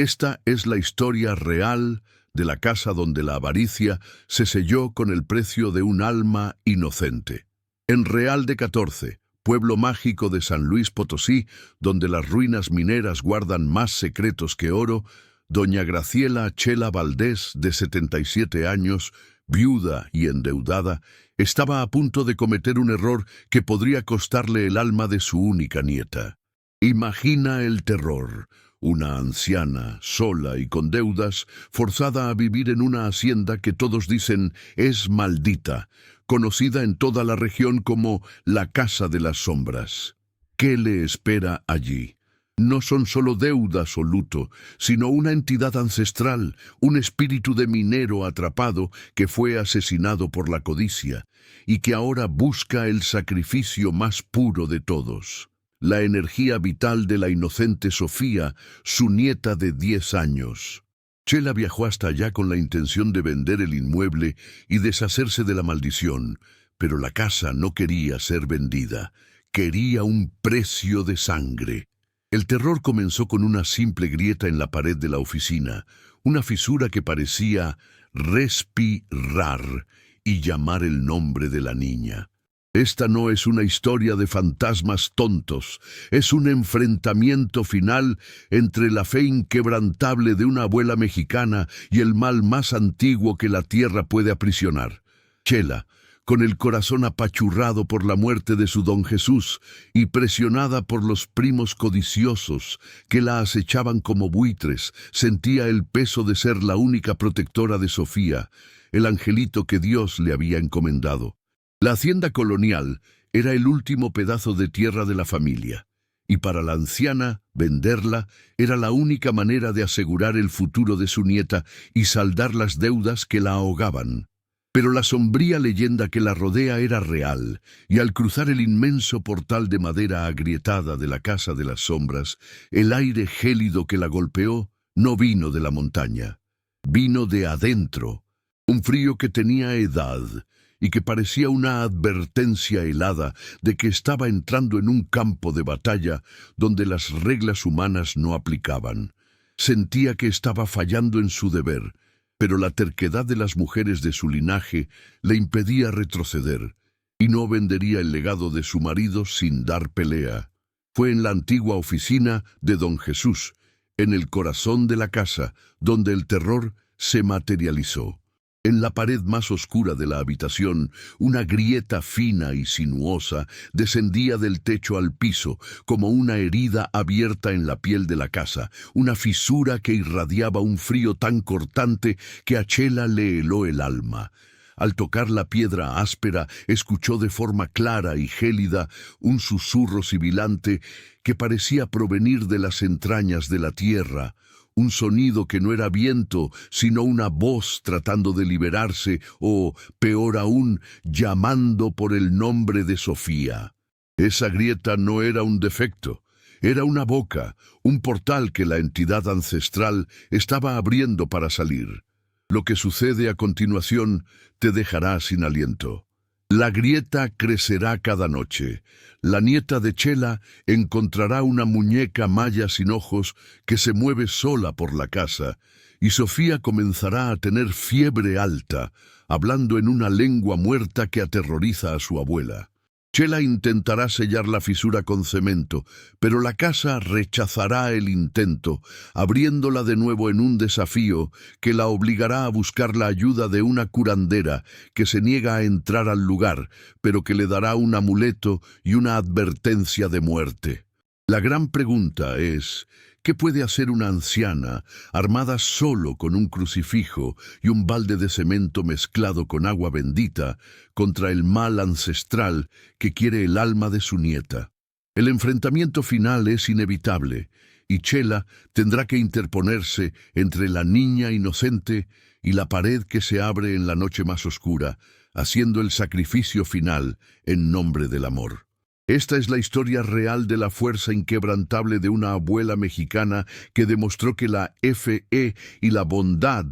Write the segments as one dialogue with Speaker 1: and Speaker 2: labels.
Speaker 1: Esta es la historia real de la casa donde la avaricia se selló con el precio de un alma inocente. En Real de 14, pueblo mágico de San Luis Potosí, donde las ruinas mineras guardan más secretos que oro, doña Graciela Chela Valdés, de 77 años, viuda y endeudada, estaba a punto de cometer un error que podría costarle el alma de su única nieta. Imagina el terror. Una anciana, sola y con deudas, forzada a vivir en una hacienda que todos dicen es maldita, conocida en toda la región como la Casa de las Sombras. ¿Qué le espera allí? No son solo deudas o luto, sino una entidad ancestral, un espíritu de minero atrapado que fue asesinado por la codicia y que ahora busca el sacrificio más puro de todos. La energía vital de la inocente Sofía, su nieta de 10 años. Chela viajó hasta allá con la intención de vender el inmueble y deshacerse de la maldición, pero la casa no quería ser vendida, quería un precio de sangre. El terror comenzó con una simple grieta en la pared de la oficina, una fisura que parecía respirar y llamar el nombre de la niña. Esta no es una historia de fantasmas tontos, es un enfrentamiento final entre la fe inquebrantable de una abuela mexicana y el mal más antiguo que la tierra puede aprisionar. Chela, con el corazón apachurrado por la muerte de su don Jesús y presionada por los primos codiciosos que la acechaban como buitres, sentía el peso de ser la única protectora de Sofía, el angelito que Dios le había encomendado. La hacienda colonial era el último pedazo de tierra de la familia, y para la anciana, venderla era la única manera de asegurar el futuro de su nieta y saldar las deudas que la ahogaban. Pero la sombría leyenda que la rodea era real, y al cruzar el inmenso portal de madera agrietada de la Casa de las Sombras, el aire gélido que la golpeó no vino de la montaña, vino de adentro, un frío que tenía edad, y que parecía una advertencia helada de que estaba entrando en un campo de batalla donde las reglas humanas no aplicaban. Sentía que estaba fallando en su deber, pero la terquedad de las mujeres de su linaje le impedía retroceder, y no vendería el legado de su marido sin dar pelea. Fue en la antigua oficina de don Jesús, en el corazón de la casa, donde el terror se materializó. En la pared más oscura de la habitación, una grieta fina y sinuosa descendía del techo al piso, como una herida abierta en la piel de la casa, una fisura que irradiaba un frío tan cortante que a Chela le heló el alma. Al tocar la piedra áspera, escuchó de forma clara y gélida un susurro sibilante que parecía provenir de las entrañas de la tierra. Un sonido que no era viento, sino una voz tratando de liberarse o, peor aún, llamando por el nombre de Sofía. Esa grieta no era un defecto, era una boca, un portal que la entidad ancestral estaba abriendo para salir. Lo que sucede a continuación te dejará sin aliento. La grieta crecerá cada noche. La nieta de Chela encontrará una muñeca maya sin ojos que se mueve sola por la casa, y Sofía comenzará a tener fiebre alta, hablando en una lengua muerta que aterroriza a su abuela. Chela intentará sellar la fisura con cemento, pero la casa rechazará el intento, abriéndola de nuevo en un desafío que la obligará a buscar la ayuda de una curandera que se niega a entrar al lugar, pero que le dará un amuleto y una advertencia de muerte. La gran pregunta es, ¿qué puede hacer una anciana, armada solo con un crucifijo y un balde de cemento mezclado con agua bendita, contra el mal ancestral que quiere el alma de su nieta? El enfrentamiento final es inevitable, y Chela tendrá que interponerse entre la niña inocente y la pared que se abre en la noche más oscura, haciendo el sacrificio final en nombre del amor. Esta es la historia real de la fuerza inquebrantable de una abuela mexicana que demostró que la fe y la bondad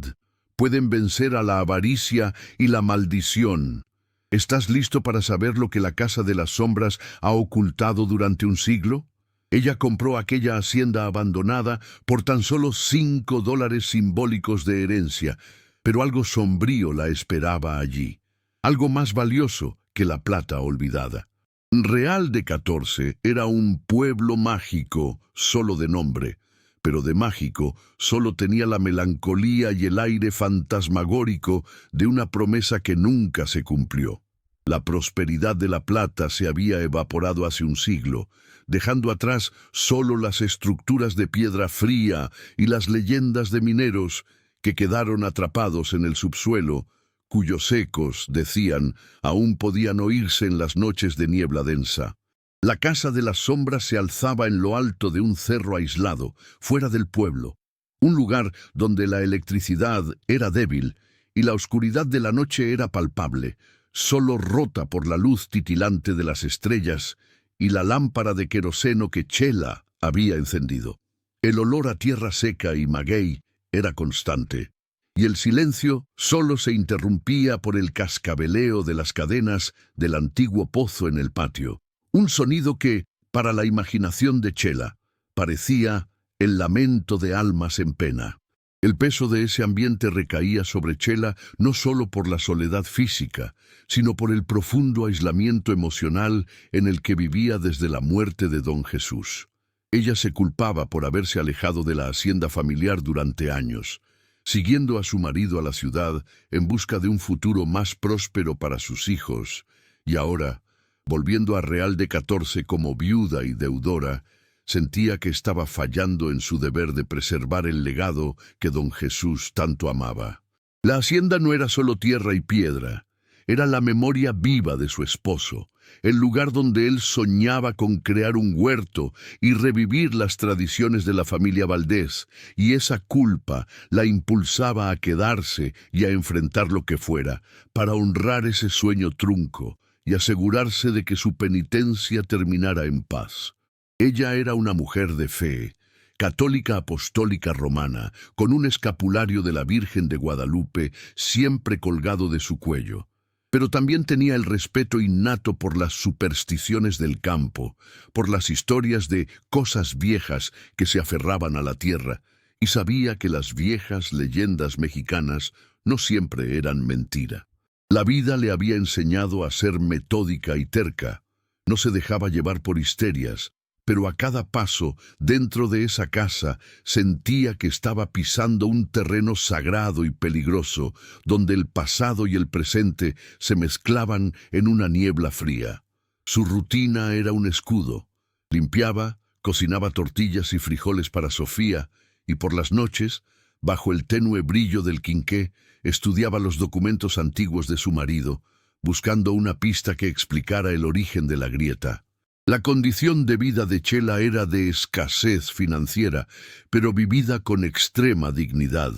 Speaker 1: pueden vencer a la avaricia y la maldición. ¿Estás listo para saber lo que la Casa de las Sombras ha ocultado durante un siglo? Ella compró aquella hacienda abandonada por tan solo $5 simbólicos de herencia, pero algo sombrío la esperaba allí, algo más valioso que la plata olvidada. Real de 14 era un pueblo mágico, solo de nombre, pero de mágico solo tenía la melancolía y el aire fantasmagórico de una promesa que nunca se cumplió. La prosperidad de La Plata se había evaporado hace un siglo, dejando atrás solo las estructuras de piedra fría y las leyendas de mineros que quedaron atrapados en el subsuelo, cuyos ecos, decían, aún podían oírse en las noches de niebla densa. La casa de las sombras se alzaba en lo alto de un cerro aislado, fuera del pueblo, un lugar donde la electricidad era débil y la oscuridad de la noche era palpable, solo rota por la luz titilante de las estrellas y la lámpara de queroseno que Chela había encendido. El olor a tierra seca y maguey era constante, y el silencio solo se interrumpía por el cascabeleo de las cadenas del antiguo pozo en el patio. Un sonido que, para la imaginación de Chela, parecía el lamento de almas en pena. El peso de ese ambiente recaía sobre Chela no solo por la soledad física, sino por el profundo aislamiento emocional en el que vivía desde la muerte de Don Jesús. Ella se culpaba por haberse alejado de la hacienda familiar durante años, siguiendo a su marido a la ciudad en busca de un futuro más próspero para sus hijos, y ahora, volviendo a Real de 14 como viuda y deudora, sentía que estaba fallando en su deber de preservar el legado que Don Jesús tanto amaba. La hacienda no era solo tierra y piedra, era la memoria viva de su esposo, el lugar donde él soñaba con crear un huerto y revivir las tradiciones de la familia Valdés, y esa culpa la impulsaba a quedarse y a enfrentar lo que fuera, para honrar ese sueño trunco y asegurarse de que su penitencia terminara en paz. Ella era una mujer de fe, católica apostólica romana, con un escapulario de la Virgen de Guadalupe siempre colgado de su cuello. Pero también tenía el respeto innato por las supersticiones del campo, por las historias de cosas viejas que se aferraban a la tierra, y sabía que las viejas leyendas mexicanas no siempre eran mentira. La vida le había enseñado a ser metódica y terca, no se dejaba llevar por histerias, pero a cada paso dentro de esa casa sentía que estaba pisando un terreno sagrado y peligroso, donde el pasado y el presente se mezclaban en una niebla fría. Su rutina era un escudo. Limpiaba, cocinaba tortillas y frijoles para Sofía, y por las noches, bajo el tenue brillo del quinqué, estudiaba los documentos antiguos de su marido, buscando una pista que explicara el origen de la grieta. La condición de vida de Chela era de escasez financiera, pero vivida con extrema dignidad.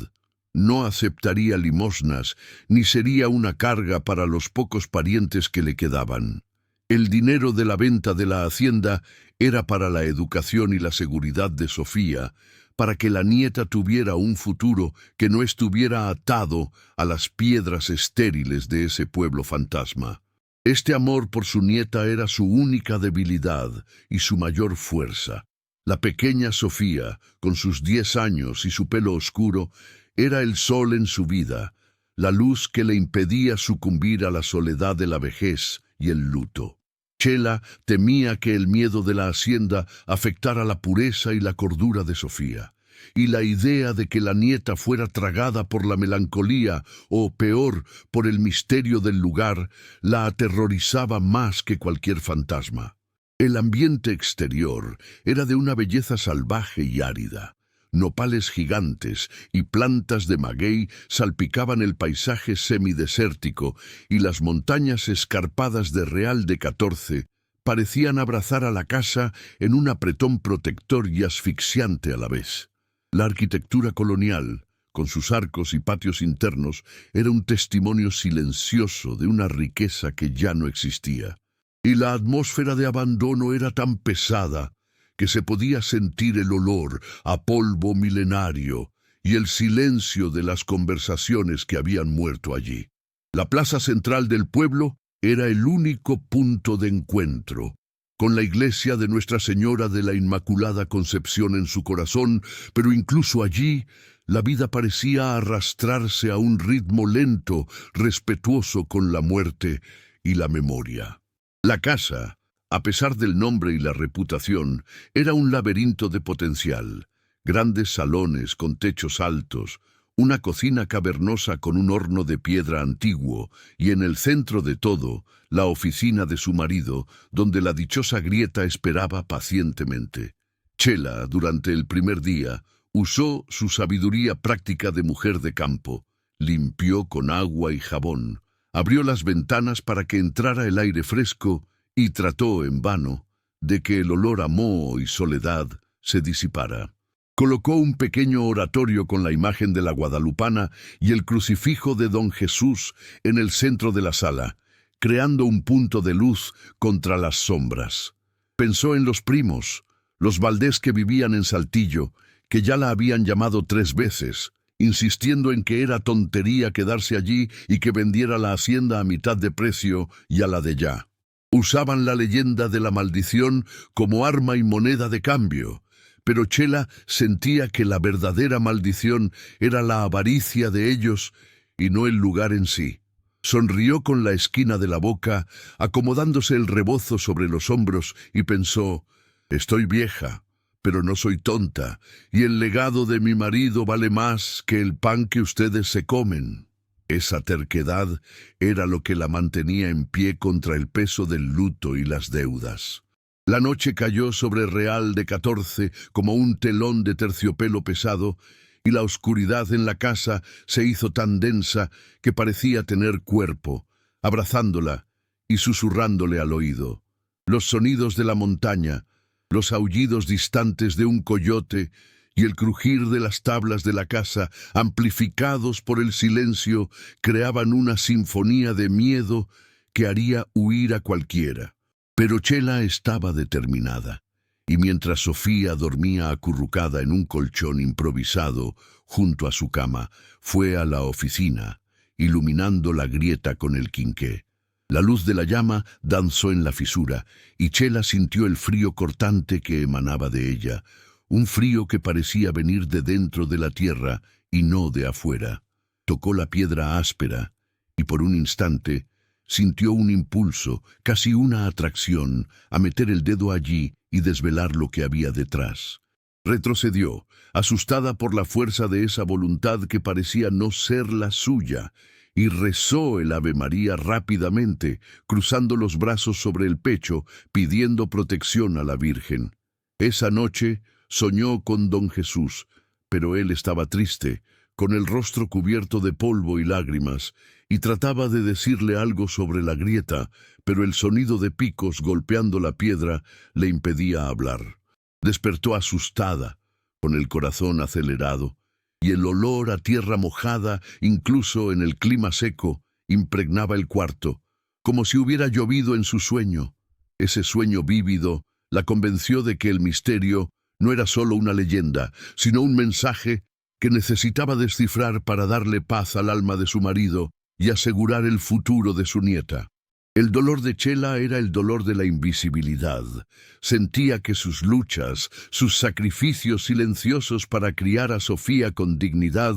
Speaker 1: No aceptaría limosnas, ni sería una carga para los pocos parientes que le quedaban. El dinero de la venta de la hacienda era para la educación y la seguridad de Sofía, para que la nieta tuviera un futuro que no estuviera atado a las piedras estériles de ese pueblo fantasma. Este amor por su nieta era su única debilidad y su mayor fuerza. La pequeña Sofía, con sus 10 años y su pelo oscuro, era el sol en su vida, la luz que le impedía sucumbir a la soledad de la vejez y el luto. Chela temía que el miedo de la hacienda afectara la pureza y la cordura de Sofía, y la idea de que la nieta fuera tragada por la melancolía o, peor, por el misterio del lugar, la aterrorizaba más que cualquier fantasma. El ambiente exterior era de una belleza salvaje y árida. Nopales gigantes y plantas de maguey salpicaban el paisaje semidesértico, y las montañas escarpadas de Real de 14 parecían abrazar a la casa en un apretón protector y asfixiante a la vez. La arquitectura colonial, con sus arcos y patios internos, era un testimonio silencioso de una riqueza que ya no existía. Y la atmósfera de abandono era tan pesada que se podía sentir el olor a polvo milenario y el silencio de las conversaciones que habían muerto allí. La plaza central del pueblo era el único punto de encuentro, con la iglesia de Nuestra Señora de la Inmaculada Concepción en su corazón, pero incluso allí la vida parecía arrastrarse a un ritmo lento, respetuoso con la muerte y la memoria. La casa, a pesar del nombre y la reputación, era un laberinto de potencial. Grandes salones con techos altos, una cocina cavernosa con un horno de piedra antiguo y en el centro de todo, la oficina de su marido, donde la dichosa Grieta esperaba pacientemente. Chela, durante el primer día, usó su sabiduría práctica de mujer de campo. Limpió con agua y jabón, abrió las ventanas para que entrara el aire fresco y trató en vano de que el olor a moho y soledad se disipara. Colocó un pequeño oratorio con la imagen de la Guadalupana y el crucifijo de Don Jesús en el centro de la sala, creando un punto de luz contra las sombras. Pensó en los primos, los Valdés que vivían en Saltillo, que ya la habían llamado 3 veces, insistiendo en que era tontería quedarse allí y que vendiera la hacienda a mitad de precio y a la de ya. Usaban la leyenda de la maldición como arma y moneda de cambio, pero Chela sentía que la verdadera maldición era la avaricia de ellos y no el lugar en sí. Sonrió con la esquina de la boca, acomodándose el rebozo sobre los hombros y pensó: «Estoy vieja, pero no soy tonta, y el legado de mi marido vale más que el pan que ustedes se comen». Esa terquedad era lo que la mantenía en pie contra el peso del luto y las deudas. La noche cayó sobre Real de 14 como un telón de terciopelo pesado, y la oscuridad en la casa se hizo tan densa que parecía tener cuerpo, abrazándola y susurrándole al oído. Los sonidos de la montaña, los aullidos distantes de un coyote y el crujir de las tablas de la casa, amplificados por el silencio, creaban una sinfonía de miedo que haría huir a cualquiera. Pero Chela estaba determinada, y mientras Sofía dormía acurrucada en un colchón improvisado junto a su cama, fue a la oficina, iluminando la grieta con el quinqué. La luz de la llama danzó en la fisura, y Chela sintió el frío cortante que emanaba de ella, un frío que parecía venir de dentro de la tierra y no de afuera. Tocó la piedra áspera, y por un instante sintió un impulso, casi una atracción, a meter el dedo allí y desvelar lo que había detrás. Retrocedió, asustada por la fuerza de esa voluntad que parecía no ser la suya, y rezó el Ave María rápidamente, cruzando los brazos sobre el pecho, pidiendo protección a la Virgen. Esa noche soñó con Don Jesús, pero él estaba triste, con el rostro cubierto de polvo y lágrimas, y trataba de decirle algo sobre la grieta, pero el sonido de picos golpeando la piedra le impedía hablar. Despertó asustada, con el corazón acelerado, y el olor a tierra mojada, incluso en el clima seco, impregnaba el cuarto, como si hubiera llovido en su sueño. Ese sueño vívido la convenció de que el misterio no era solo una leyenda, sino un mensaje que necesitaba descifrar para darle paz al alma de su marido y asegurar el futuro de su nieta. El dolor de Chela era el dolor de la invisibilidad. Sentía que sus luchas, sus sacrificios silenciosos para criar a Sofía con dignidad,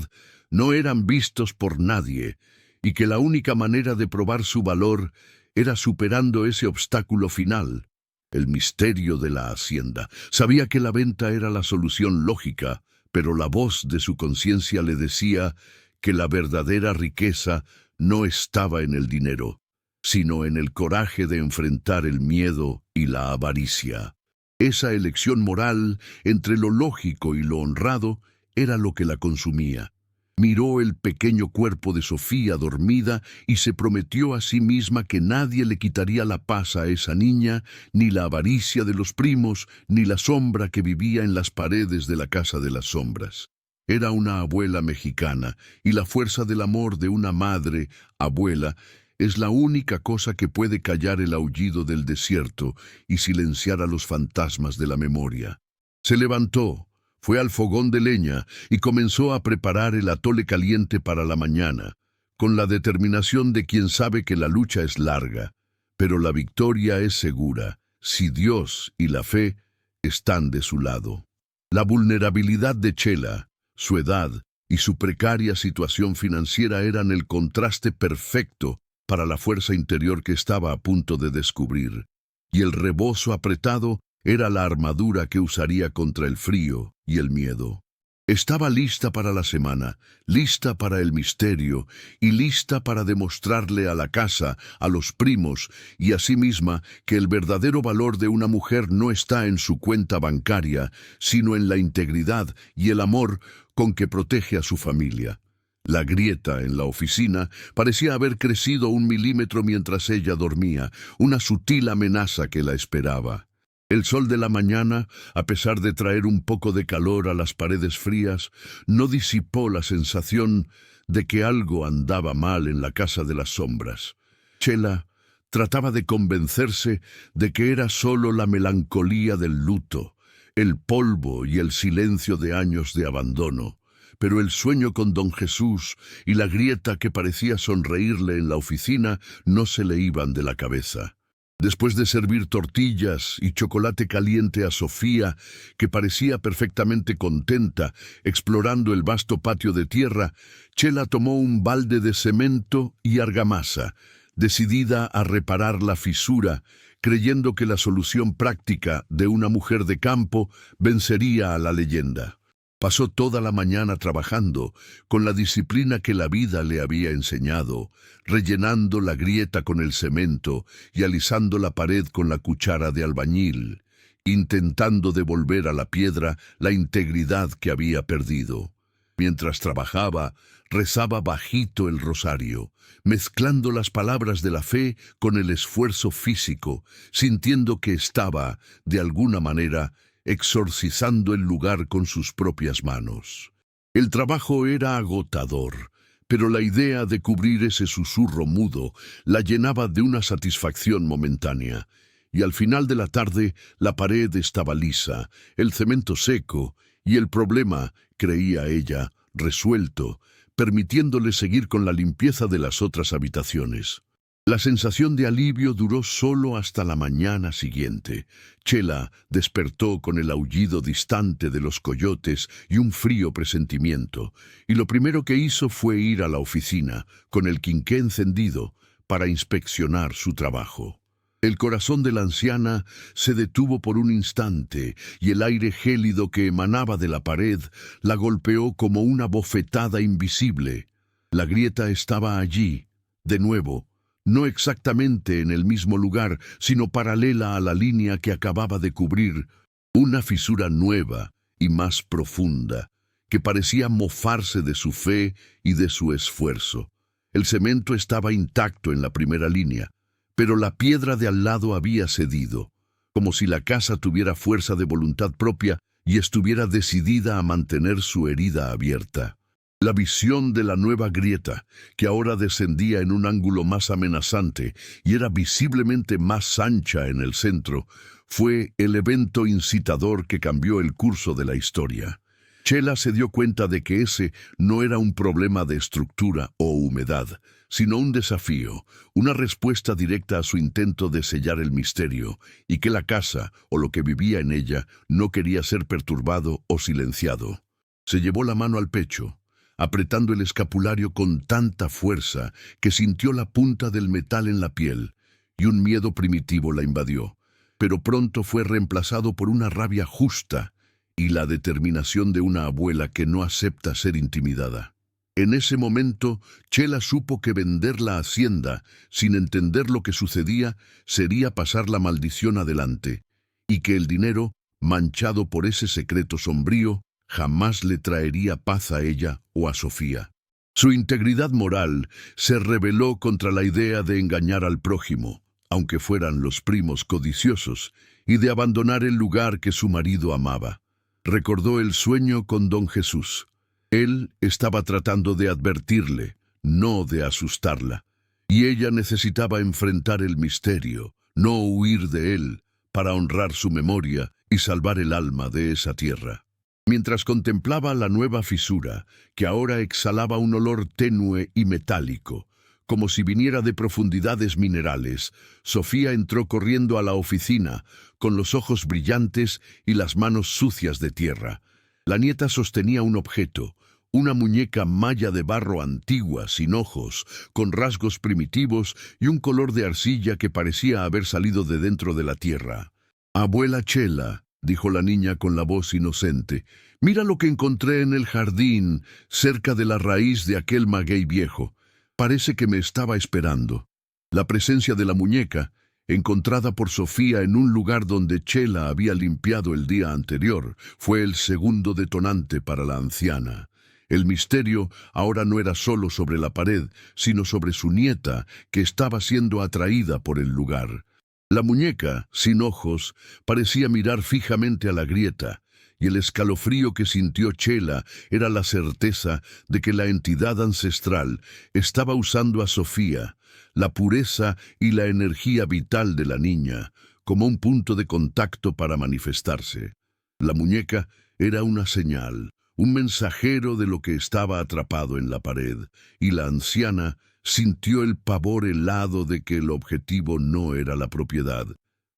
Speaker 1: no eran vistos por nadie, y que la única manera de probar su valor era superando ese obstáculo final, el misterio de la hacienda. Sabía que la venta era la solución lógica, pero la voz de su conciencia le decía que la verdadera riqueza no estaba en el dinero, sino en el coraje de enfrentar el miedo y la avaricia. Esa elección moral entre lo lógico y lo honrado era lo que la consumía. Miró el pequeño cuerpo de Sofía dormida y se prometió a sí misma que nadie le quitaría la paz a esa niña, ni la avaricia de los primos, ni la sombra que vivía en las paredes de la casa de las sombras. Era una abuela mexicana, y la fuerza del amor de una madre, abuela, es la única cosa que puede callar el aullido del desierto y silenciar a los fantasmas de la memoria. Se levantó, fue al fogón de leña y comenzó a preparar el atole caliente para la mañana, con la determinación de quien sabe que la lucha es larga, pero la victoria es segura, si Dios y la fe están de su lado. La vulnerabilidad de Chela, su edad y su precaria situación financiera eran el contraste perfecto para la fuerza interior que estaba a punto de descubrir, y el rebozo apretado era la armadura que usaría contra el frío y el miedo. Estaba lista para la semana, lista para el misterio y lista para demostrarle a la casa, a los primos y a sí misma que el verdadero valor de una mujer no está en su cuenta bancaria, sino en la integridad y el amor con que protege a su familia. La grieta en la oficina parecía haber crecido 1 milímetro mientras ella dormía, una sutil amenaza que la esperaba. El sol de la mañana, a pesar de traer un poco de calor a las paredes frías, no disipó la sensación de que algo andaba mal en la casa de las sombras. Chela trataba de convencerse de que era solo la melancolía del luto, el polvo y el silencio de años de abandono. Pero el sueño con don Jesús y la grieta que parecía sonreírle en la oficina no se le iban de la cabeza. Después de servir tortillas y chocolate caliente a Sofía, que parecía perfectamente contenta explorando el vasto patio de tierra, Chela tomó un balde de cemento y argamasa, decidida a reparar la fisura, creyendo que la solución práctica de una mujer de campo vencería a la leyenda. Pasó toda la mañana trabajando, con la disciplina que la vida le había enseñado, rellenando la grieta con el cemento y alisando la pared con la cuchara de albañil, intentando devolver a la piedra la integridad que había perdido. Mientras trabajaba, rezaba bajito el rosario, mezclando las palabras de la fe con el esfuerzo físico, sintiendo que estaba, de alguna manera, exorcizando el lugar con sus propias manos. El trabajo era agotador, pero la idea de cubrir ese susurro mudo la llenaba de una satisfacción momentánea, y al final de la tarde la pared estaba lisa, el cemento seco, y el problema, creía ella, resuelto, permitiéndole seguir con la limpieza de las otras habitaciones. La sensación de alivio duró solo hasta la mañana siguiente. Chela despertó con el aullido distante de los coyotes y un frío presentimiento, y lo primero que hizo fue ir a la oficina, con el quinqué encendido, para inspeccionar su trabajo. El corazón de la anciana se detuvo por un instante, y el aire gélido que emanaba de la pared la golpeó como una bofetada invisible. La grieta estaba allí, de nuevo, no exactamente en el mismo lugar, sino paralela a la línea que acababa de cubrir, una fisura nueva y más profunda, que parecía mofarse de su fe y de su esfuerzo. El cemento estaba intacto en la primera línea, pero la piedra de al lado había cedido, como si la casa tuviera fuerza de voluntad propia y estuviera decidida a mantener su herida abierta. La visión de la nueva grieta, que ahora descendía en un ángulo más amenazante y era visiblemente más ancha en el centro, fue el evento incitador que cambió el curso de la historia. Chela se dio cuenta de que ese no era un problema de estructura o humedad, sino un desafío, una respuesta directa a su intento de sellar el misterio, y que la casa, o lo que vivía en ella, no quería ser perturbado o silenciado. Se llevó la mano al pecho, apretando el escapulario con tanta fuerza que sintió la punta del metal en la piel, y un miedo primitivo la invadió, pero pronto fue reemplazado por una rabia justa y la determinación de una abuela que no acepta ser intimidada. En ese momento, Chela supo que vender la hacienda, sin entender lo que sucedía, sería pasar la maldición adelante, y que el dinero, manchado por ese secreto sombrío, jamás le traería paz a ella o a Sofía. Su integridad moral se rebeló contra la idea de engañar al prójimo, aunque fueran los primos codiciosos, y de abandonar el lugar que su marido amaba. Recordó el sueño con don Jesús. Él estaba tratando de advertirle, no de asustarla, y ella necesitaba enfrentar el misterio, no huir de él, para honrar su memoria y salvar el alma de esa tierra. Mientras contemplaba la nueva fisura, que ahora exhalaba un olor tenue y metálico, como si viniera de profundidades minerales. Sofía entró corriendo a la oficina, con los ojos brillantes y las manos sucias de tierra. La nieta sostenía un objeto, una muñeca maya de barro antigua, sin ojos, con rasgos primitivos y un color de arcilla que parecía haber salido de dentro de la tierra. «Abuela Chela», dijo la niña con la voz inocente, «mira lo que encontré en el jardín, cerca de la raíz de aquel maguey viejo. Parece que me estaba esperando». La presencia de la muñeca, encontrada por Sofía en un lugar donde Chela había limpiado el día anterior, fue el segundo detonante para la anciana. El misterio ahora no era solo sobre la pared, sino sobre su nieta, que estaba siendo atraída por el lugar. La muñeca, sin ojos, parecía mirar fijamente a la grieta, y el escalofrío que sintió Chela era la certeza de que la entidad ancestral estaba usando a Sofía, la pureza y la energía vital de la niña, como un punto de contacto para manifestarse. La muñeca era una señal, un mensajero de lo que estaba atrapado en la pared, y la anciana sintió el pavor helado de que el objetivo no era la propiedad,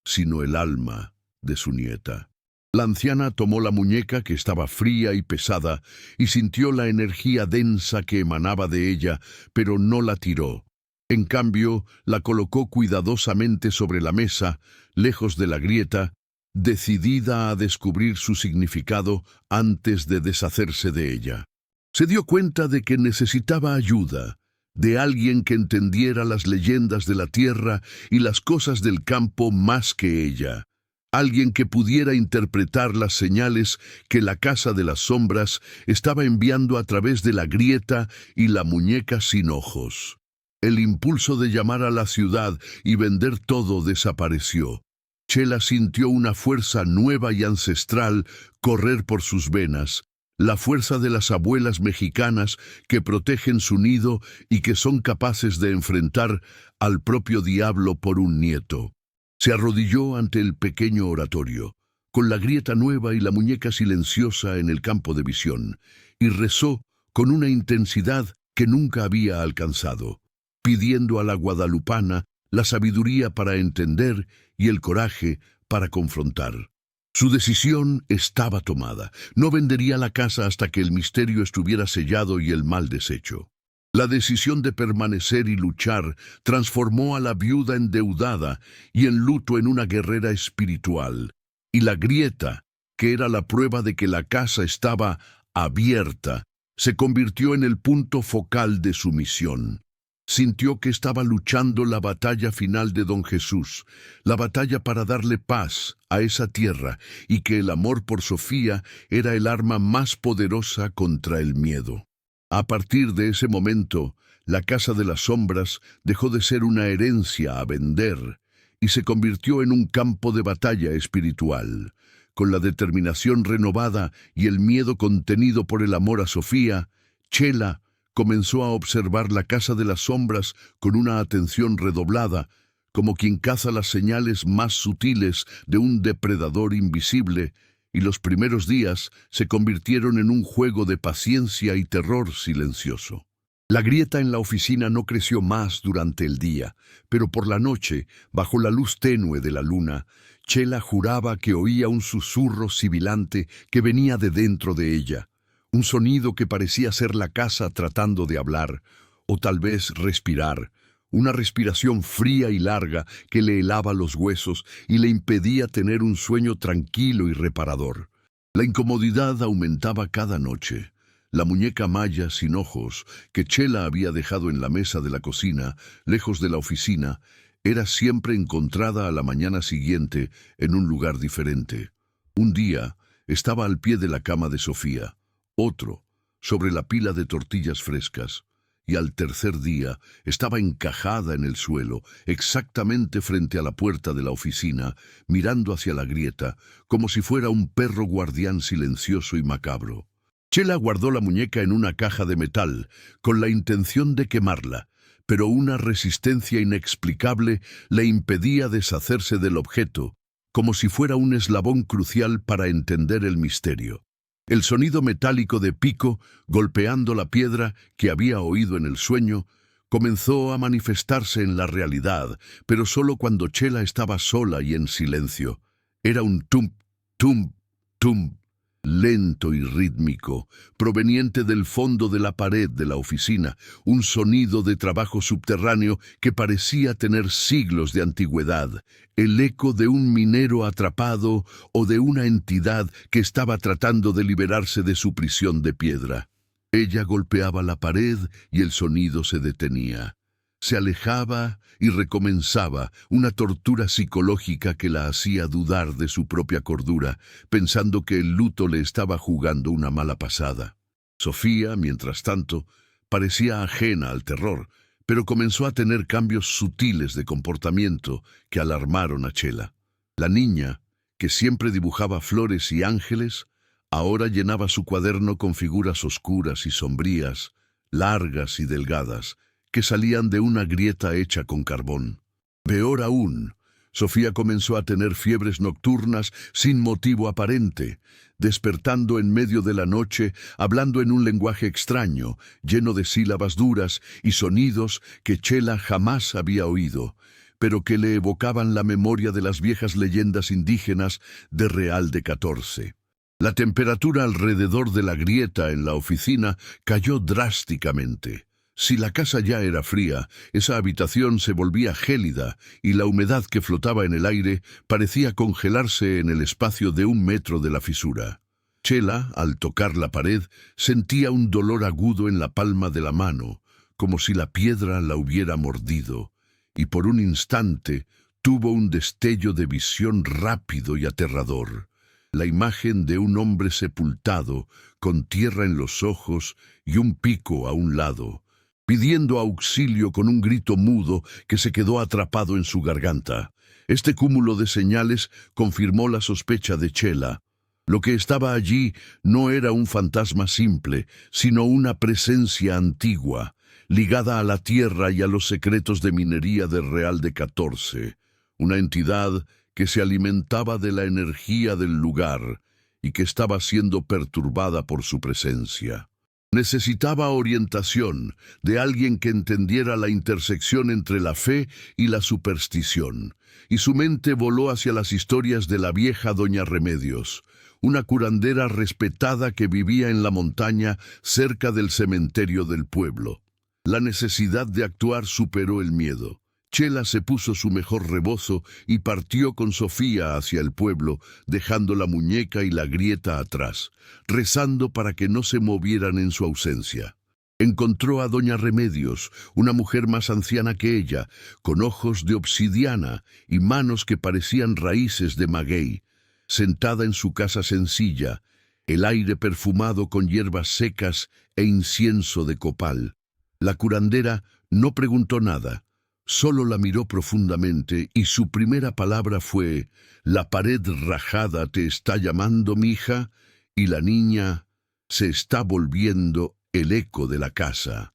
Speaker 1: sino el alma de su nieta. La anciana tomó la muñeca, que estaba fría y pesada, y sintió la energía densa que emanaba de ella, pero no la tiró. En cambio, la colocó cuidadosamente sobre la mesa, lejos de la grieta, decidida a descubrir su significado antes de deshacerse de ella. Se dio cuenta de que necesitaba ayuda, de alguien que entendiera las leyendas de la tierra y las cosas del campo más que ella. Alguien que pudiera interpretar las señales que la Casa de las Sombras estaba enviando a través de la grieta y la muñeca sin ojos. El impulso de llamar a la ciudad y vender todo desapareció. Chela sintió una fuerza nueva y ancestral correr por sus venas, la fuerza de las abuelas mexicanas que protegen su nido y que son capaces de enfrentar al propio diablo por un nieto. Se arrodilló ante el pequeño oratorio, con la grieta nueva y la muñeca silenciosa en el campo de visión, y rezó con una intensidad que nunca había alcanzado, pidiendo a la guadalupana la sabiduría para entender y el coraje para confrontar. Su decisión estaba tomada. No vendería la casa hasta que el misterio estuviera sellado y el mal deshecho. La decisión de permanecer y luchar transformó a la viuda endeudada y en luto en una guerrera espiritual. Y la grieta, que era la prueba de que la casa estaba abierta, se convirtió en el punto focal de su misión. Sintió que estaba luchando la batalla final de Don Jesús, la batalla para darle paz a esa tierra, y que el amor por Sofía era el arma más poderosa contra el miedo. A partir de ese momento, la Casa de las Sombras dejó de ser una herencia a vender y se convirtió en un campo de batalla espiritual. Con la determinación renovada y el miedo contenido por el amor a Sofía, Chela comenzó a observar la Casa de las Sombras con una atención redoblada, como quien caza las señales más sutiles de un depredador invisible, y los primeros días se convirtieron en un juego de paciencia y terror silencioso. La grieta en la oficina no creció más durante el día, pero por la noche, bajo la luz tenue de la luna, Chela juraba que oía un susurro sibilante que venía de dentro de ella, un sonido que parecía ser la casa tratando de hablar, o tal vez respirar, una respiración fría y larga que le helaba los huesos y le impedía tener un sueño tranquilo y reparador. La incomodidad aumentaba cada noche. La muñeca maya sin ojos, que Chela había dejado en la mesa de la cocina, lejos de la oficina, era siempre encontrada a la mañana siguiente en un lugar diferente. Un día estaba al pie de la cama de Sofía, otro sobre la pila de tortillas frescas, y al tercer día estaba encajada en el suelo, exactamente frente a la puerta de la oficina, mirando hacia la grieta, como si fuera un perro guardián silencioso y macabro. Chela guardó la muñeca en una caja de metal, con la intención de quemarla, pero una resistencia inexplicable le impedía deshacerse del objeto, como si fuera un eslabón crucial para entender el misterio. El sonido metálico de pico golpeando la piedra que había oído en el sueño Comenzó a manifestarse en la realidad, pero solo cuando Chela estaba sola y en silencio. Era un tum, tum, tum, lento y rítmico, proveniente del fondo de la pared de la oficina, un sonido de trabajo subterráneo que parecía tener siglos de antigüedad, el eco de un minero atrapado o de una entidad que estaba tratando de liberarse de su prisión de piedra. Ella golpeaba la pared y el sonido se detenía. Se alejaba y recomenzaba, una tortura psicológica que la hacía dudar de su propia cordura, pensando que el luto le estaba jugando una mala pasada. Sofía, mientras tanto, parecía ajena al terror, pero comenzó a tener cambios sutiles de comportamiento que alarmaron a Chela. La niña, que siempre dibujaba flores y ángeles, ahora llenaba su cuaderno con figuras oscuras y sombrías, largas y delgadas, que salían de una grieta hecha con carbón. Peor aún, Sofía comenzó a tener fiebres nocturnas sin motivo aparente, despertando en medio de la noche, hablando en un lenguaje extraño, lleno de sílabas duras y sonidos que Chela jamás había oído, pero que le evocaban la memoria de las viejas leyendas indígenas de Real de 14. La temperatura alrededor de la grieta en la oficina cayó drásticamente. Si la casa ya era fría, esa habitación se volvía gélida y la humedad que flotaba en el aire parecía congelarse en el espacio de 1 metro de la fisura. Chela, al tocar la pared, sentía un dolor agudo en la palma de la mano, como si la piedra la hubiera mordido, y por un instante tuvo un destello de visión rápido y aterrador. La imagen de un hombre sepultado, con tierra en los ojos y un pico a un lado, pidiendo auxilio con un grito mudo que se quedó atrapado en su garganta. Este cúmulo de señales confirmó la sospecha de Chela. Lo que estaba allí no era un fantasma simple, sino una presencia antigua, ligada a la tierra y a los secretos de minería del Real de 14, una entidad que se alimentaba de la energía del lugar y que estaba siendo perturbada por su presencia. Necesitaba orientación de alguien que entendiera la intersección entre la fe y la superstición, y su mente voló hacia las historias de la vieja Doña Remedios, una curandera respetada que vivía en la montaña cerca del cementerio del pueblo. La necesidad de actuar superó el miedo. Chela se puso su mejor rebozo y partió con Sofía hacia el pueblo, dejando la muñeca y la grieta atrás, rezando para que no se movieran en su ausencia. Encontró a Doña Remedios, una mujer más anciana que ella, con ojos de obsidiana y manos que parecían raíces de maguey, sentada en su casa sencilla, el aire perfumado con hierbas secas e incienso de copal. La curandera no preguntó nada. Solo la miró profundamente y su primera palabra fue: «La pared rajada te está llamando, mija, y la niña se está volviendo el eco de la casa».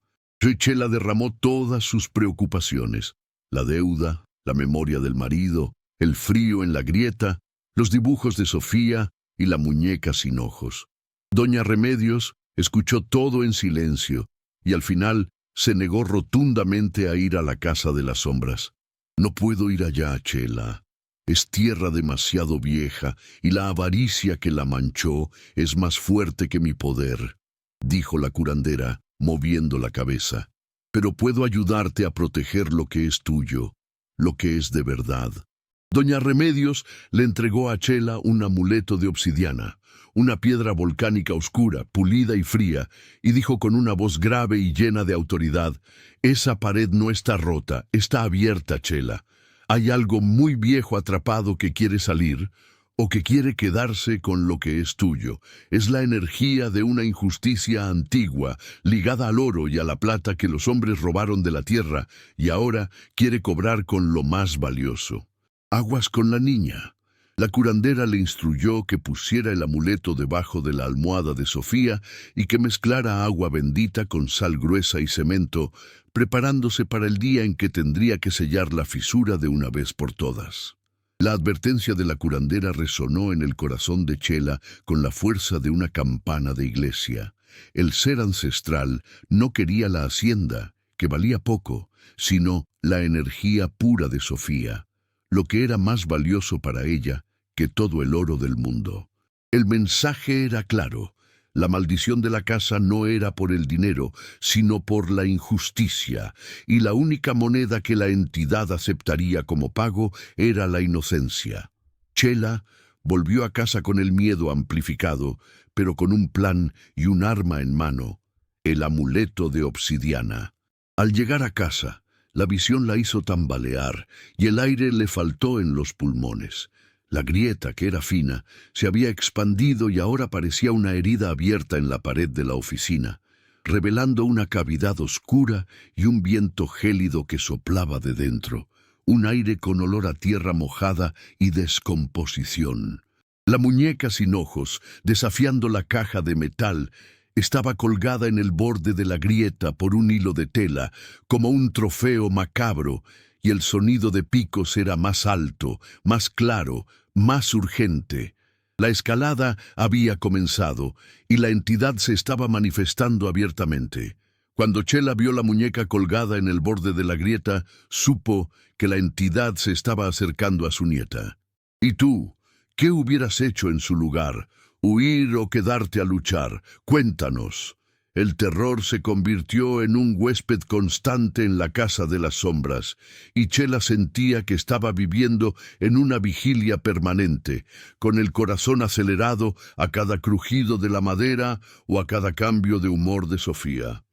Speaker 1: Chela derramó todas sus preocupaciones: la deuda, la memoria del marido, el frío en la grieta, los dibujos de Sofía y la muñeca sin ojos. Doña Remedios escuchó todo en silencio y al final se negó rotundamente a ir a la casa de las sombras. «No puedo ir allá, Chela. Es tierra demasiado vieja y la avaricia que la manchó es más fuerte que mi poder», dijo la curandera, moviendo la cabeza. «Pero puedo ayudarte a proteger lo que es tuyo, lo que es de verdad». Doña Remedios le entregó a Chela un amuleto de obsidiana, una piedra volcánica oscura, pulida y fría, y dijo con una voz grave y llena de autoridad: «Esa pared no está rota, está abierta, Chela. Hay algo muy viejo atrapado que quiere salir, o que quiere quedarse con lo que es tuyo. Es la energía de una injusticia antigua, ligada al oro y a la plata que los hombres robaron de la tierra, y ahora quiere cobrar con lo más valioso». «Aguas con la niña». La curandera le instruyó que pusiera el amuleto debajo de la almohada de Sofía y que mezclara agua bendita con sal gruesa y cemento, preparándose para el día en que tendría que sellar la fisura de una vez por todas. La advertencia de la curandera resonó en el corazón de Chela con la fuerza de una campana de iglesia. El ser ancestral no quería la hacienda, que valía poco, sino la energía pura de Sofía, lo que era más valioso para ella que todo el oro del mundo. El mensaje era claro. La maldición de la casa no era por el dinero, sino por la injusticia, y la única moneda que la entidad aceptaría como pago era la inocencia. Chela volvió a casa con el miedo amplificado, pero con un plan y un arma en mano, el amuleto de obsidiana. Al llegar a casa, la visión la hizo tambalear y el aire le faltó en los pulmones. La grieta, que era fina, se había expandido y ahora parecía una herida abierta en la pared de la oficina, revelando una cavidad oscura y un viento gélido que soplaba de dentro, un aire con olor a tierra mojada y descomposición. La muñeca sin ojos, desafiando la caja de metal, estaba colgada en el borde de la grieta por un hilo de tela, como un trofeo macabro, y el sonido de picos era más alto, más claro, más urgente. La escalada había comenzado, y la entidad se estaba manifestando abiertamente. Cuando Chela vio la muñeca colgada en el borde de la grieta, supo que la entidad se estaba acercando a su nieta. ¿Y tú? ¿Qué hubieras hecho en su lugar? ¿Huir o quedarte a luchar? Cuéntanos. El terror se convirtió en un huésped constante en la casa de las sombras, y Chela sentía que estaba viviendo en una vigilia permanente, con el corazón acelerado a cada crujido de la madera o a cada cambio de humor de Sofía.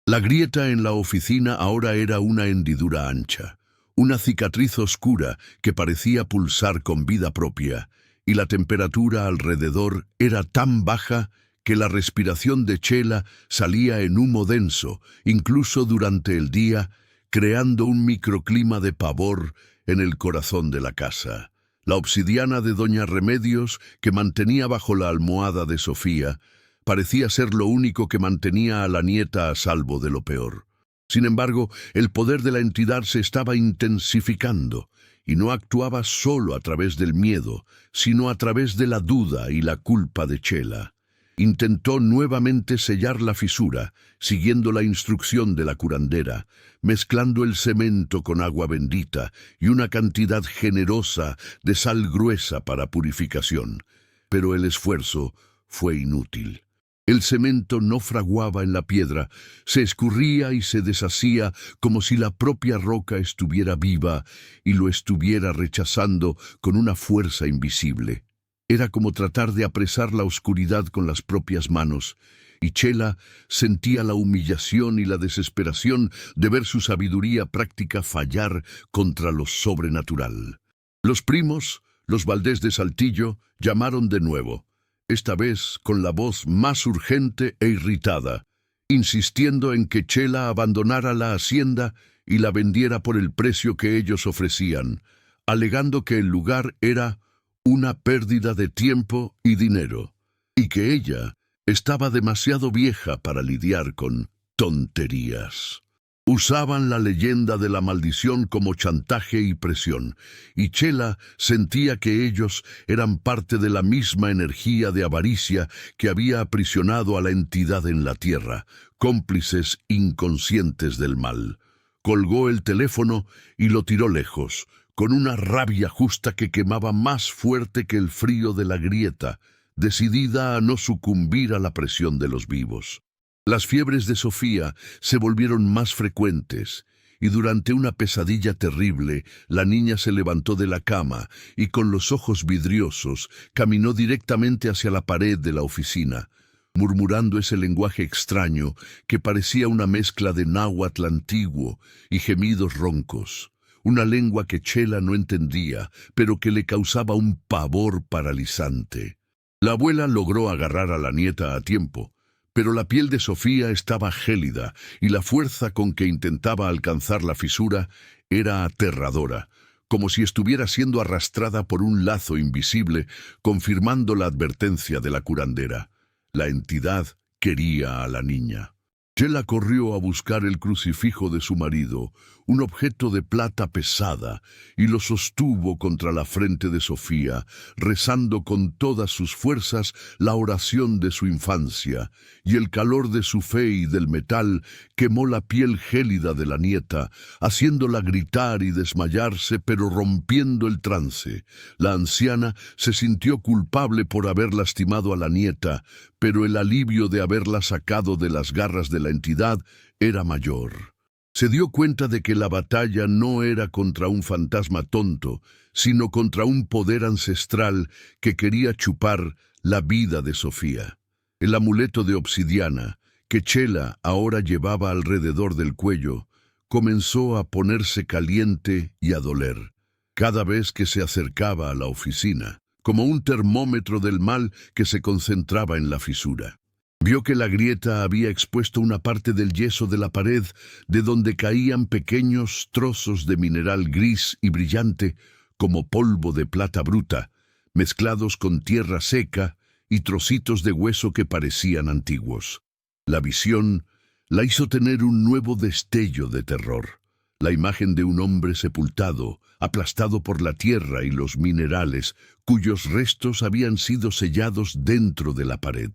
Speaker 1: La grieta en la oficina ahora era una hendidura ancha, una cicatriz oscura que parecía pulsar con vida propia, y la temperatura alrededor era tan baja que la respiración de Chela salía en humo denso, incluso durante el día, creando un microclima de pavor en el corazón de la casa. La obsidiana de Doña Remedios, que mantenía bajo la almohada de Sofía, parecía ser lo único que mantenía a la nieta a salvo de lo peor. Sin embargo, el poder de la entidad se estaba intensificando, y no actuaba solo a través del miedo, sino a través de la duda y la culpa de Chela. Intentó nuevamente sellar la fisura, siguiendo la instrucción de la curandera, mezclando el cemento con agua bendita y una cantidad generosa de sal gruesa para purificación. Pero el esfuerzo fue inútil. El cemento no fraguaba en la piedra, se escurría y se deshacía como si la propia roca estuviera viva y lo estuviera rechazando con una fuerza invisible. Era como tratar de apresar la oscuridad con las propias manos, y Chela sentía la humillación y la desesperación de ver su sabiduría práctica fallar contra lo sobrenatural. Los primos, los Valdés de Saltillo, llamaron de nuevo, esta vez con la voz más urgente e irritada, insistiendo en que Chela abandonara la hacienda y la vendiera por el precio que ellos ofrecían, alegando que el lugar era una pérdida de tiempo y dinero, y que ella estaba demasiado vieja para lidiar con tonterías. Usaban la leyenda de la maldición como chantaje y presión, y Chela sentía que ellos eran parte de la misma energía de avaricia que había aprisionado a la entidad en la tierra, cómplices inconscientes del mal. Colgó el teléfono y lo tiró lejos, con una rabia justa que quemaba más fuerte que el frío de la grieta, decidida a no sucumbir a la presión de los vivos. Las fiebres de Sofía se volvieron más frecuentes, y durante una pesadilla terrible, la niña se levantó de la cama y con los ojos vidriosos caminó directamente hacia la pared de la oficina, murmurando ese lenguaje extraño que parecía una mezcla de náhuatl antiguo y gemidos roncos. Una lengua que Chela no entendía, pero que le causaba un pavor paralizante. La abuela logró agarrar a la nieta a tiempo, pero la piel de Sofía estaba gélida y la fuerza con que intentaba alcanzar la fisura era aterradora, como si estuviera siendo arrastrada por un lazo invisible, confirmando la advertencia de la curandera. La entidad quería a la niña. Chela corrió a buscar el crucifijo de su marido, un objeto de plata pesada, y lo sostuvo contra la frente de Sofía, rezando con todas sus fuerzas la oración de su infancia, y el calor de su fe y del metal quemó la piel gélida de la nieta, haciéndola gritar y desmayarse, pero rompiendo el trance. La anciana se sintió culpable por haber lastimado a la nieta, pero el alivio de haberla sacado de las garras de la entidad era mayor. Se dio cuenta de que la batalla no era contra un fantasma tonto, sino contra un poder ancestral que quería chupar la vida de Sofía. El amuleto de obsidiana, que Chela ahora llevaba alrededor del cuello, comenzó a ponerse caliente y a doler, cada vez que se acercaba a la oficina, como un termómetro del mal que se concentraba en la fisura. Vio que la grieta había expuesto una parte del yeso de la pared, de donde caían pequeños trozos de mineral gris y brillante, como polvo de plata bruta, mezclados con tierra seca y trocitos de hueso que parecían antiguos. La visión la hizo tener un nuevo destello de terror. La imagen de un hombre sepultado, aplastado por la tierra y los minerales, cuyos restos habían sido sellados dentro de la pared.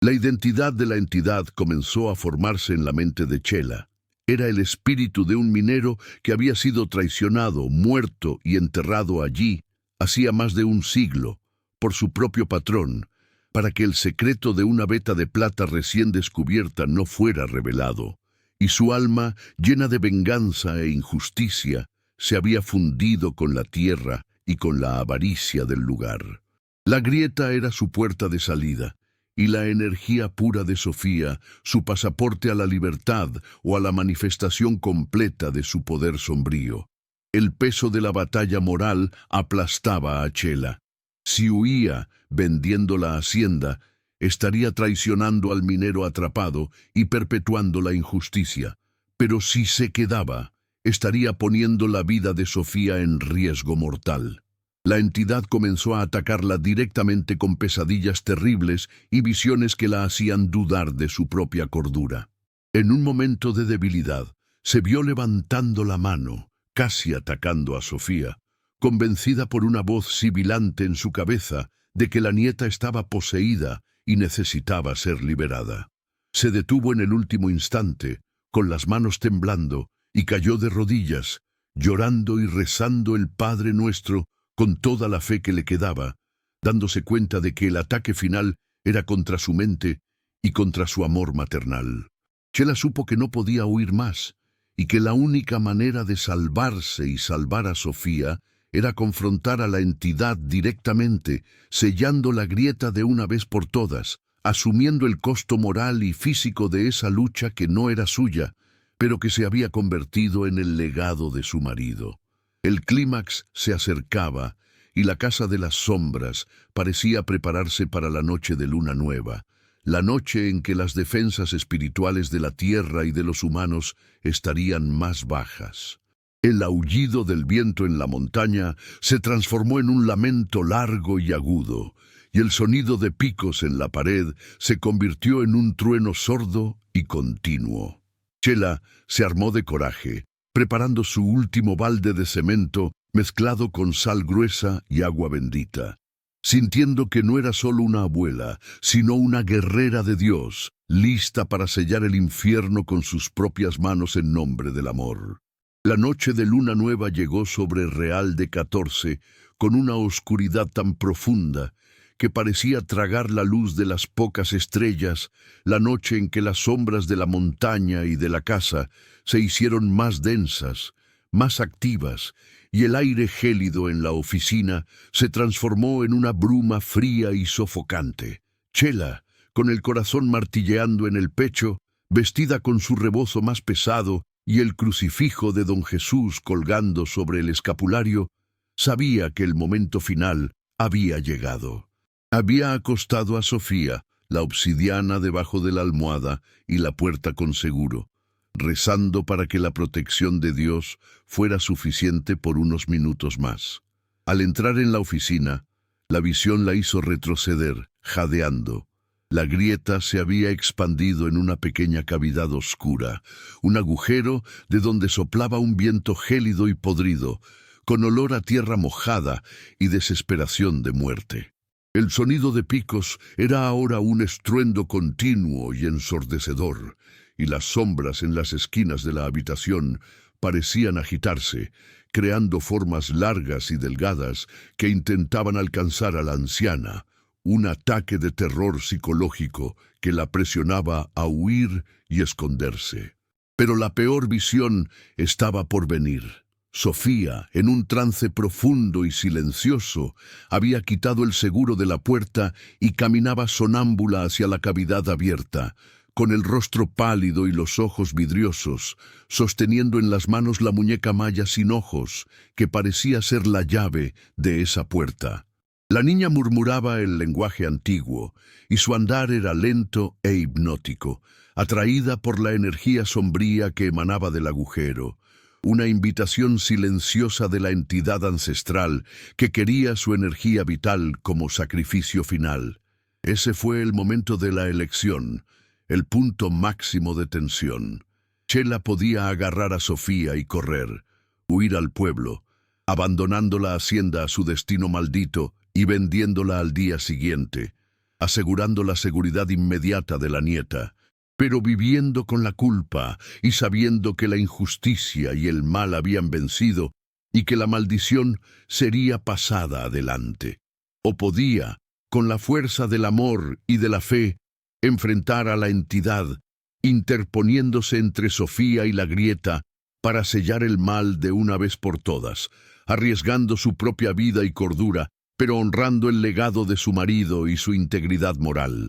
Speaker 1: La identidad de la entidad comenzó a formarse en la mente de Chela. Era el espíritu de un minero que había sido traicionado, muerto y enterrado allí hacía más de un siglo, por su propio patrón, para que el secreto de una veta de plata recién descubierta no fuera revelado, y su alma, llena de venganza e injusticia, se había fundido con la tierra y con la avaricia del lugar. La grieta era su puerta de salida, y la energía pura de Sofía, su pasaporte a la libertad o a la manifestación completa de su poder sombrío. El peso de la batalla moral aplastaba a Chela. Si huía, vendiendo la hacienda, estaría traicionando al minero atrapado y perpetuando la injusticia. Pero si se quedaba, estaría poniendo la vida de Sofía en riesgo mortal. La entidad comenzó a atacarla directamente con pesadillas terribles y visiones que la hacían dudar de su propia cordura. En un momento de debilidad, se vio levantando la mano, casi atacando a Sofía, convencida por una voz sibilante en su cabeza de que la nieta estaba poseída y necesitaba ser liberada. Se detuvo en el último instante, con las manos temblando, y cayó de rodillas, llorando y rezando el Padre Nuestro con toda la fe que le quedaba, dándose cuenta de que el ataque final era contra su mente y contra su amor maternal. Chela supo que no podía huir más, y que la única manera de salvarse y salvar a Sofía era confrontar a la entidad directamente, sellando la grieta de una vez por todas, asumiendo el costo moral y físico de esa lucha que no era suya, pero que se había convertido en el legado de su marido. El clímax se acercaba, y la casa de las sombras parecía prepararse para la noche de luna nueva, la noche en que las defensas espirituales de la tierra y de los humanos estarían más bajas. El aullido del viento en la montaña se transformó en un lamento largo y agudo, y el sonido de picos en la pared se convirtió en un trueno sordo y continuo. Chela se armó de coraje, preparando su último balde de cemento mezclado con sal gruesa y agua bendita, sintiendo que no era solo una abuela, sino una guerrera de Dios, lista para sellar el infierno con sus propias manos en nombre del amor. La noche de luna nueva llegó sobre Real de 14 con una oscuridad tan profunda que parecía tragar la luz de las pocas estrellas, la noche en que las sombras de la montaña y de la casa se hicieron más densas, más activas, y el aire gélido en la oficina se transformó en una bruma fría y sofocante. Chela, con el corazón martilleando en el pecho, vestida con su rebozo más pesado y el crucifijo de Don Jesús colgando sobre el escapulario, sabía que el momento final había llegado. Había acostado a Sofía, la obsidiana debajo de la almohada y la puerta con seguro, rezando para que la protección de Dios fuera suficiente por unos minutos más. Al entrar en la oficina, la visión la hizo retroceder, jadeando. La grieta se había expandido en una pequeña cavidad oscura, un agujero de donde soplaba un viento gélido y podrido, con olor a tierra mojada y desesperación de muerte. El sonido de picos era ahora un estruendo continuo y ensordecedor, y las sombras en las esquinas de la habitación parecían agitarse, creando formas largas y delgadas que intentaban alcanzar a la anciana, un ataque de terror psicológico que la presionaba a huir y esconderse. Pero la peor visión estaba por venir. Sofía, en un trance profundo y silencioso, había quitado el seguro de la puerta y caminaba sonámbula hacia la cavidad abierta, con el rostro pálido y los ojos vidriosos, sosteniendo en las manos la muñeca maya sin ojos, que parecía ser la llave de esa puerta. La niña murmuraba el lenguaje antiguo, y su andar era lento e hipnótico, atraída por la energía sombría que emanaba del agujero, una invitación silenciosa de la entidad ancestral que quería su energía vital como sacrificio final. Ese fue el momento de la elección, el punto máximo de tensión. Chela podía agarrar a Sofía y correr, huir al pueblo, abandonando la hacienda a su destino maldito y vendiéndola al día siguiente, asegurando la seguridad inmediata de la nieta, pero viviendo con la culpa y sabiendo que la injusticia y el mal habían vencido y que la maldición sería pasada adelante. O podía, con la fuerza del amor y de la fe, enfrentar a la entidad, interponiéndose entre Sofía y la grieta para sellar el mal de una vez por todas, arriesgando su propia vida y cordura, pero honrando el legado de su marido y su integridad moral.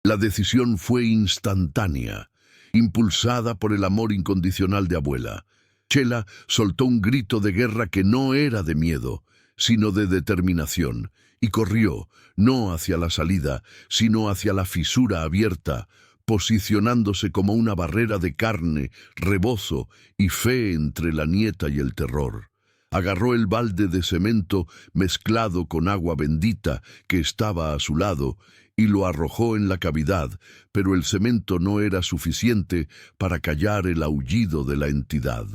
Speaker 1: La decisión fue instantánea, impulsada por el amor incondicional de abuela. Chela soltó un grito de guerra que no era de miedo, sino de determinación, y corrió, no hacia la salida, sino hacia la fisura abierta, posicionándose como una barrera de carne, rebozo y fe entre la nieta y el terror. Agarró el balde de cemento mezclado con agua bendita que estaba a su lado y lo arrojó en la cavidad, pero el cemento no era suficiente para callar el aullido de la entidad.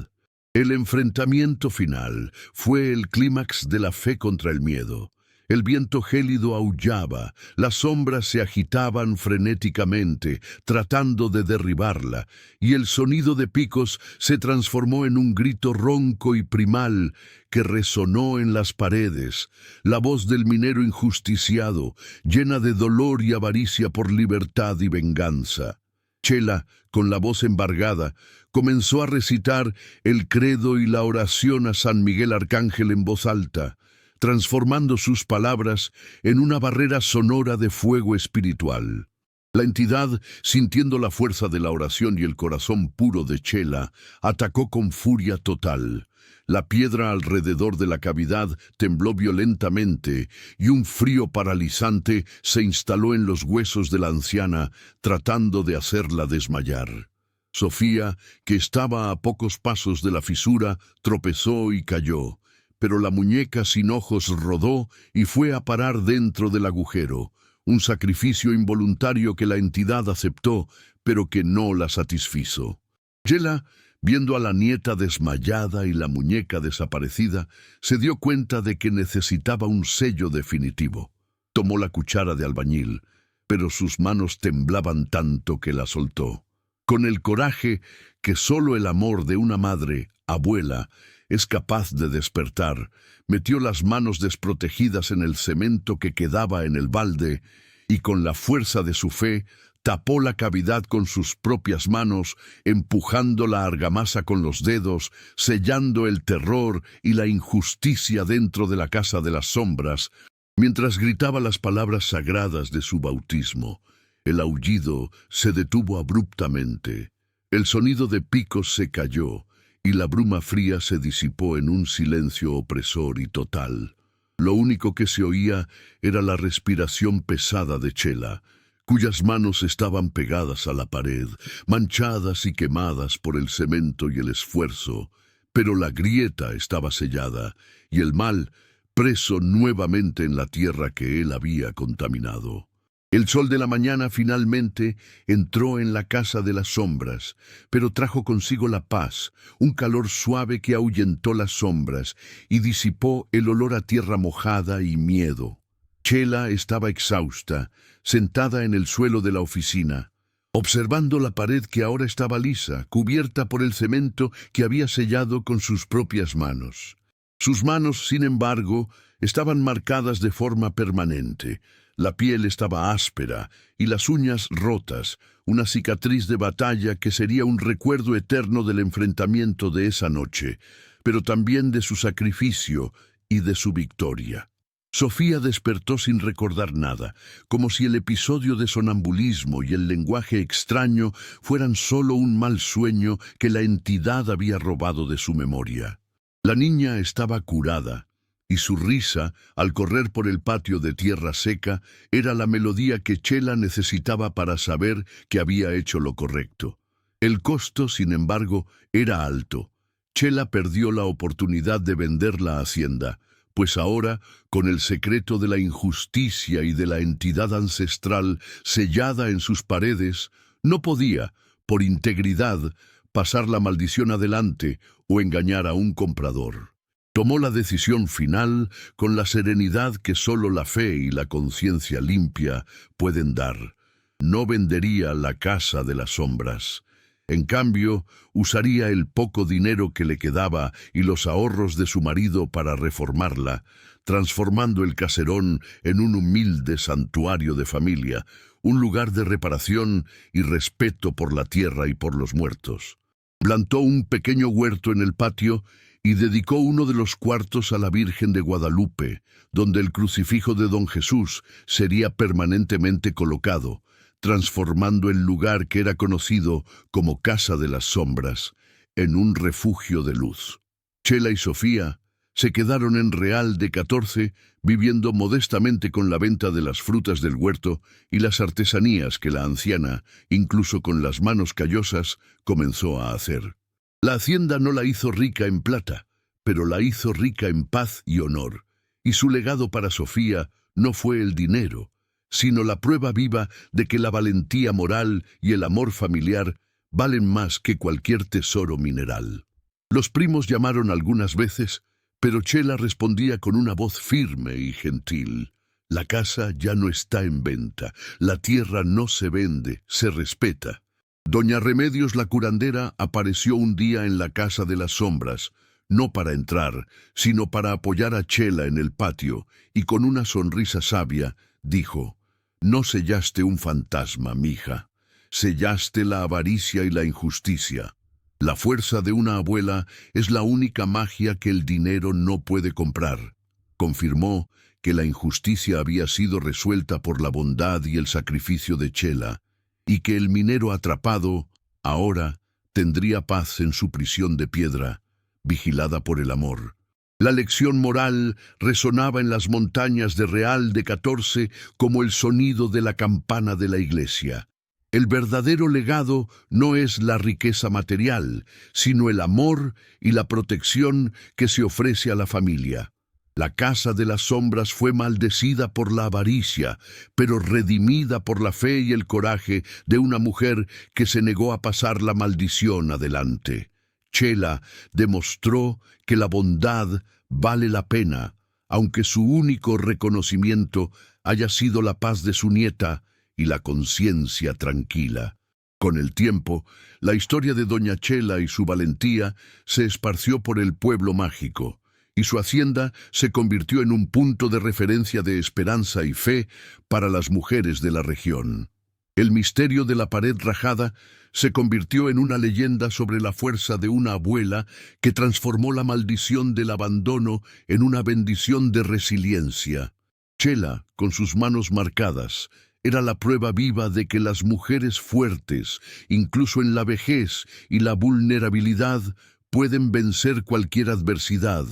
Speaker 1: El enfrentamiento final fue el clímax de la fe contra el miedo. El viento gélido aullaba, las sombras se agitaban frenéticamente, tratando de derribarla, y el sonido de picos se transformó en un grito ronco y primal que resonó en las paredes, la voz del minero injusticiado, llena de dolor y avaricia por libertad y venganza. Chela, con la voz embargada, comenzó a recitar el credo y la oración a San Miguel Arcángel en voz alta, transformando sus palabras en una barrera sonora de fuego espiritual. La entidad, sintiendo la fuerza de la oración y el corazón puro de Chela, atacó con furia total. La piedra alrededor de la cavidad tembló violentamente y un frío paralizante se instaló en los huesos de la anciana, tratando de hacerla desmayar. Sofía, que estaba a pocos pasos de la fisura, tropezó y cayó, pero la muñeca sin ojos rodó y fue a parar dentro del agujero, un sacrificio involuntario que la entidad aceptó, pero que no la satisfizo. Chela, viendo a la nieta desmayada y la muñeca desaparecida, se dio cuenta de que necesitaba un sello definitivo. Tomó la cuchara de albañil, pero sus manos temblaban tanto que la soltó. Con el coraje que solo el amor de una madre, abuela, es capaz de despertar, metió las manos desprotegidas en el cemento que quedaba en el balde y con la fuerza de su fe tapó la cavidad con sus propias manos, empujando la argamasa con los dedos, sellando el terror y la injusticia dentro de la casa de las sombras, mientras gritaba las palabras sagradas de su bautismo. El aullido se detuvo abruptamente, el sonido de picos se cayó, y la bruma fría se disipó en un silencio opresor y total. Lo único que se oía era la respiración pesada de Chela, cuyas manos estaban pegadas a la pared, manchadas y quemadas por el cemento y el esfuerzo, pero la grieta estaba sellada, y el mal preso nuevamente en la tierra que él había contaminado. El sol de la mañana finalmente entró en la casa de las sombras, pero trajo consigo la paz, un calor suave que ahuyentó las sombras y disipó el olor a tierra mojada y miedo. Chela estaba exhausta, sentada en el suelo de la oficina, observando la pared que ahora estaba lisa, cubierta por el cemento que había sellado con sus propias manos. Sus manos, sin embargo, estaban marcadas de forma permanente. La piel estaba áspera y las uñas rotas, una cicatriz de batalla que sería un recuerdo eterno del enfrentamiento de esa noche, pero también de su sacrificio y de su victoria. Sofía despertó sin recordar nada, como si el episodio de sonambulismo y el lenguaje extraño fueran solo un mal sueño que la entidad había robado de su memoria. La niña estaba curada, y su risa, al correr por el patio de tierra seca, era la melodía que Chela necesitaba para saber que había hecho lo correcto. El costo, sin embargo, era alto. Chela perdió la oportunidad de vender la hacienda, pues ahora, con el secreto de la injusticia y de la entidad ancestral sellada en sus paredes, no podía, por integridad, pasar la maldición adelante o engañar a un comprador. Tomó la decisión final con la serenidad que solo la fe y la conciencia limpia pueden dar. No vendería la casa de las sombras. En cambio, usaría el poco dinero que le quedaba y los ahorros de su marido para reformarla, transformando el caserón en un humilde santuario de familia, un lugar de reparación y respeto por la tierra y por los muertos. Plantó un pequeño huerto en el patio y dedicó uno de los cuartos a la Virgen de Guadalupe, donde el crucifijo de Don Jesús sería permanentemente colocado, transformando el lugar que era conocido como Casa de las Sombras en un refugio de luz. Chela y Sofía se quedaron en Real de 14, viviendo modestamente con la venta de las frutas del huerto y las artesanías que la anciana, incluso con las manos callosas, comenzó a hacer. La hacienda no la hizo rica en plata, pero la hizo rica en paz y honor, y su legado para Sofía no fue el dinero, sino la prueba viva de que la valentía moral y el amor familiar valen más que cualquier tesoro mineral. Los primos llamaron algunas veces, pero Chela respondía con una voz firme y gentil. La casa ya no está en venta, la tierra no se vende, se respeta. Doña Remedios la curandera apareció un día en la Casa de las Sombras, no para entrar, sino para apoyar a Chela en el patio, y con una sonrisa sabia dijo: «No sellaste un fantasma, mija, sellaste la avaricia y la injusticia. La fuerza de una abuela es la única magia que el dinero no puede comprar». Confirmó que la injusticia había sido resuelta por la bondad y el sacrificio de Chela, y que el minero atrapado, ahora, tendría paz en su prisión de piedra, vigilada por el amor. La lección moral resonaba en las montañas de Real de 14 como el sonido de la campana de la iglesia. El verdadero legado no es la riqueza material, sino el amor y la protección que se ofrece a la familia. La Casa de las Sombras fue maldecida por la avaricia, pero redimida por la fe y el coraje de una mujer que se negó a pasar la maldición adelante. Chela demostró que la bondad vale la pena, aunque su único reconocimiento haya sido la paz de su nieta y la conciencia tranquila. Con el tiempo, la historia de Doña Chela y su valentía se esparció por el pueblo mágico, y su hacienda se convirtió en un punto de referencia de esperanza y fe para las mujeres de la región. El misterio de la pared rajada se convirtió en una leyenda sobre la fuerza de una abuela que transformó la maldición del abandono en una bendición de resiliencia. Chela, con sus manos marcadas, era la prueba viva de que las mujeres fuertes, incluso en la vejez y la vulnerabilidad, pueden vencer cualquier adversidad,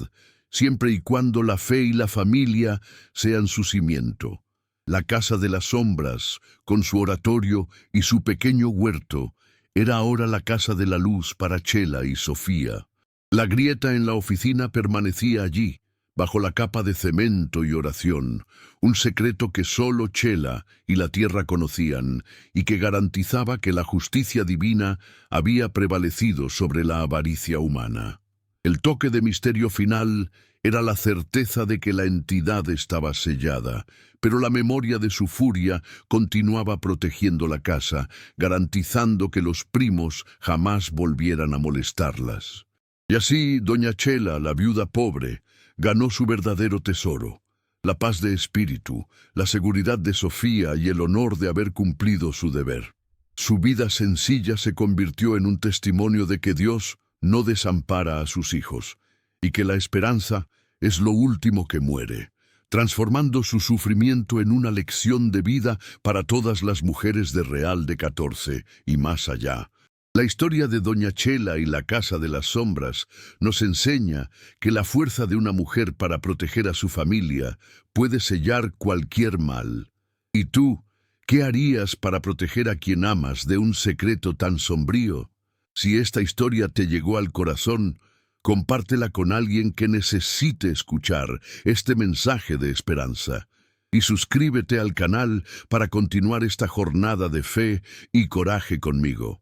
Speaker 1: siempre y cuando la fe y la familia sean su cimiento. La Casa de las Sombras, con su oratorio y su pequeño huerto, era ahora la casa de la luz para Chela y Sofía. La grieta en la oficina permanecía allí, bajo la capa de cemento y oración, un secreto que solo Chela y la tierra conocían y que garantizaba que la justicia divina había prevalecido sobre la avaricia humana. El toque de misterio final era la certeza de que la entidad estaba sellada, pero la memoria de su furia continuaba protegiendo la casa, garantizando que los primos jamás volvieran a molestarlas. Y así, doña Chela, la viuda pobre, ganó su verdadero tesoro, la paz de espíritu, la seguridad de Sofía y el honor de haber cumplido su deber. Su vida sencilla se convirtió en un testimonio de que Dios no desampara a sus hijos, y que la esperanza es lo último que muere, transformando su sufrimiento en una lección de vida para todas las mujeres de Real de 14 y más allá. La historia de Doña Chela y la Casa de las Sombras nos enseña que la fuerza de una mujer para proteger a su familia puede sellar cualquier mal. ¿Y tú, qué harías para proteger a quien amas de un secreto tan sombrío? Si esta historia te llegó al corazón, compártela con alguien que necesite escuchar este mensaje de esperanza. Y suscríbete al canal para continuar esta jornada de fe y coraje conmigo.